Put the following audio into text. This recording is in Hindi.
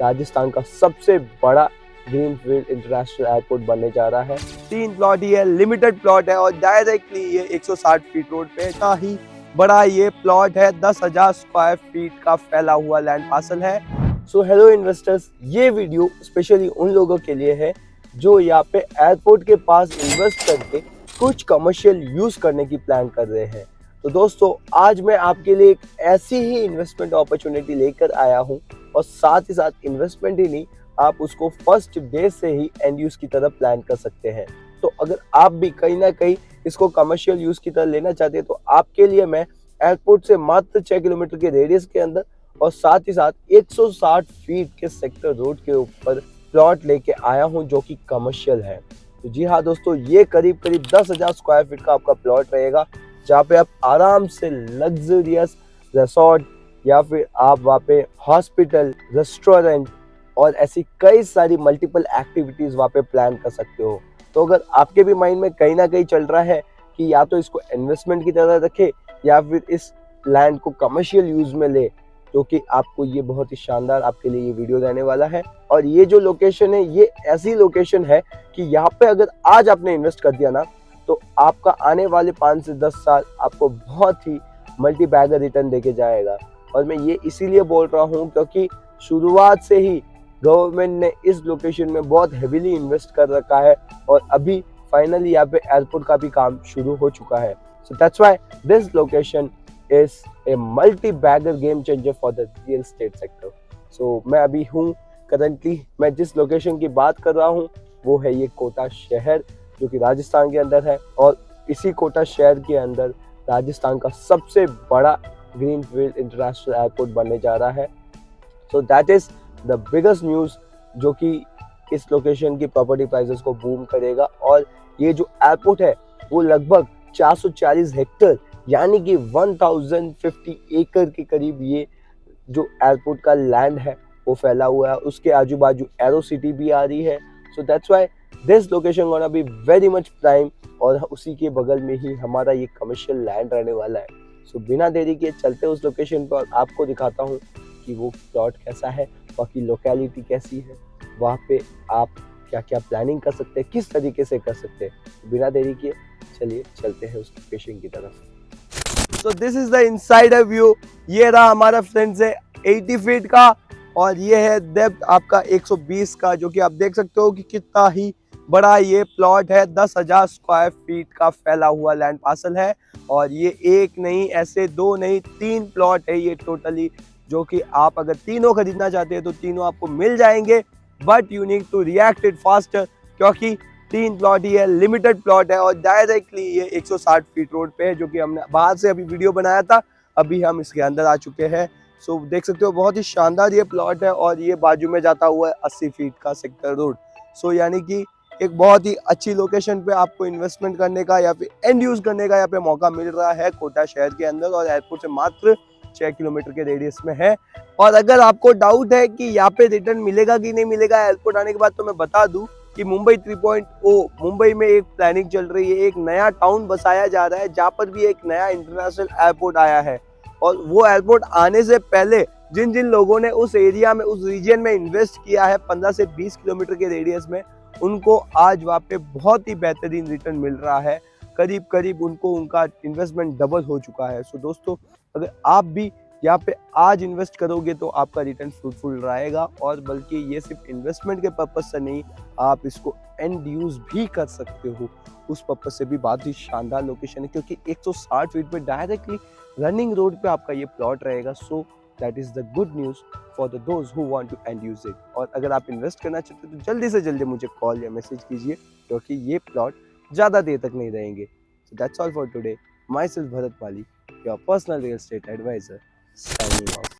राजस्थान का सबसे बड़ा ग्रीनफील्ड इंटरनेशनल एयरपोर्ट बनने जा रहा है। 3 प्लॉट ही है, लिमिटेड प्लॉट है और डायरेक्टली ये 160 फीट रोड पे इतना ही बड़ा ये प्लॉट है। 10,000 स्क्वायर फीट का फैला हुआ लैंड पार्सल है। सो हेलो इन्वेस्टर्स, ये वीडियो स्पेशली उन लोगों के लिए है जो यहाँ पे एयरपोर्ट के पास इन्वेस्ट करके कुछ कमर्शियल यूज करने की प्लान कर रहे हैं। तो दोस्तों, आज मैं आपके लिए एक ऐसी ही इन्वेस्टमेंट अपॉर्चुनिटी लेकर आया हूँ और साथ ही साथ इन्वेस्टमेंट ही नहीं, आप उसको फर्स्ट डे से ही एंड यूज की तरह प्लान कर सकते हैं। तो अगर आप भी कहीं ना कहीं इसको कमर्शियल यूज की तरह लेना चाहते हैं तो आपके लिए मैं एयरपोर्ट से मात्र 6 किलोमीटर के रेडियस के अंदर और साथ ही साथ 160 फीट के सेक्टर रोड के ऊपर प्लॉट लेके आया हूं जो कि कमर्शियल है। तो जी हाँ दोस्तों, ये करीब 10,000 स्क्वायर फीट का आपका प्लॉट रहेगा जहाँ पे आप आराम से लग्जरियस रिसोर्ट या फिर आप वहाँ पे हॉस्पिटल, रेस्टोरेंट और ऐसी कई सारी मल्टीपल एक्टिविटीज वहाँ पे प्लान कर सकते हो। तो अगर आपके भी माइंड में कहीं ना कहीं चल रहा है कि या तो इसको इन्वेस्टमेंट की तरह रखे या फिर इस लैंड को कमर्शियल यूज में ले, जो कि आपको ये बहुत ही शानदार आपके लिए ये वीडियो रहने वाला है। और ये जो लोकेशन है, ये ऐसी लोकेशन है कि यहाँ पे अगर आज आपने इन्वेस्ट कर दिया ना, तो आपका आने वाले 5 से 10 साल आपको बहुत ही मल्टी बैगर रिटर्न देके जाएगा। और मैं ये इसीलिए बोल रहा हूँ क्योंकि शुरुआत से ही गवर्नमेंट ने इस लोकेशन में बहुत हेवीली इन्वेस्ट कर रखा है और अभी फाइनली यहाँ पे एयरपोर्ट का भी काम शुरू हो चुका है। So that's why this location is a multi bagger game changer for the real estate sector. So मैं अभी हूँ करंटली, मैं जिस लोकेशन की बात कर रहा हूँ वो है ये कोटा शहर जो कि राजस्थान के अंदर है। और इसी कोटा शहर के अंदर राजस्थान का सबसे बड़ा ग्रीनफील्ड इंटरनेशनल एयरपोर्ट बनने जा रहा है। सो that is the biggest news जो कि इस लोकेशन की प्रॉपर्टी प्राइसेस को बूम करेगा। और ये जो एयरपोर्ट है वो लगभग 440 हेक्टर यानी कि 1050 एकड़ के करीब ये जो एयरपोर्ट का लैंड है वो फैला हुआ है। उसके आजू बाजू एरो सिटी भी आ रही है। So that's why this location gonna be very much prime और उसी के बगल में ही हमारा ये कमर्शियल लैंड रहने वाला है। सो बिना देरी के चलते उस लोकेशन पर और आपको दिखाता हूँ कि वो प्लॉट कैसा है, वहाँ की लोकेलिटी कैसी है, वहाँ पे आप क्या क्या प्लानिंग कर सकते हैं, किस तरीके से कर सकते हैं। बिना देरी किए चलिए चलते हैं उस लोकेशन की तरफ। So this is the insider view. ये रहा हमारा फ्रंट से 80 फीट का और ये है डेप्थ आपका 120 का, जो कि आप देख सकते हो कि कितना ही बड़ा ये प्लॉट है। 10,000 स्क्वायर फीट का फैला हुआ लैंड पार्सल है और ये एक नहीं, ऐसे 2 नहीं 3 प्लॉट है ये टोटली, जो कि आप अगर तीनों खरीदना चाहते हैं तो तीनों आपको मिल जाएंगे। But you need to react it faster क्योंकि 3 प्लॉट ही है, लिमिटेड प्लॉट है और डायरेक्टली ये 160 फीट रोड पे है, जो कि हमने बाहर से अभी वीडियो बनाया था, अभी हम इसके अंदर आ चुके हैं। सो देख सकते हो बहुत ही शानदार ये प्लॉट है और ये बाजू में जाता हुआ है 80 फीट का सेक्टर रोड। सो यानी कि एक बहुत ही अच्छी लोकेशन पे आपको इन्वेस्टमेंट करने का या फिर एंड यूज करने का यहाँ पे मौका मिल रहा है कोटा शहर के अंदर और एयरपोर्ट से मात्र 6 किलोमीटर के रेडियस में है। और अगर आपको डाउट है कि यहाँ पे रिटर्न मिलेगा कि नहीं मिलेगा एयरपोर्ट आने के बाद, तो मैं बता दूं कि मुंबई 3.0 मुंबई में एक प्लानिंग चल रही है, एक नया टाउन बसाया जा रहा है जहाँ पर भी एक नया इंटरनेशनल एयरपोर्ट आया है। और वो एयरपोर्ट आने से पहले जिन जिन लोगों ने उस एरिया में, उस रीजन में इन्वेस्ट किया है 15 से 20 किलोमीटर के रेडियस में, उनको आज वहाँ पे बहुत ही बेहतरीन रिटर्न मिल रहा है। करीब करीब उनको उनका इन्वेस्टमेंट डबल हो चुका है। सो दोस्तों, अगर आप भी यहाँ पे आज इन्वेस्ट करोगे तो आपका रिटर्न फ्रूटफुल रहेगा। और बल्कि ये सिर्फ इन्वेस्टमेंट के पर्पज से नहीं, आप इसको एंड यूज भी कर सकते हो, उस पर्पज से भी बहुत ही शानदार लोकेशन है क्योंकि 160 फीट पे डायरेक्टली रनिंग रोड पे आपका ये प्लॉट रहेगा। So that is the good news for the those who want to end use it. और अगर आप इन्वेस्ट करना चाहते हो तो जल्दी से जल्दी मुझे कॉल या मैसेज कीजिए क्योंकि ये प्लॉट ज़्यादा देर तक नहीं रहेंगे। So that's all for today. Myself Bharat Mali, your personal real estate advisor, signing off.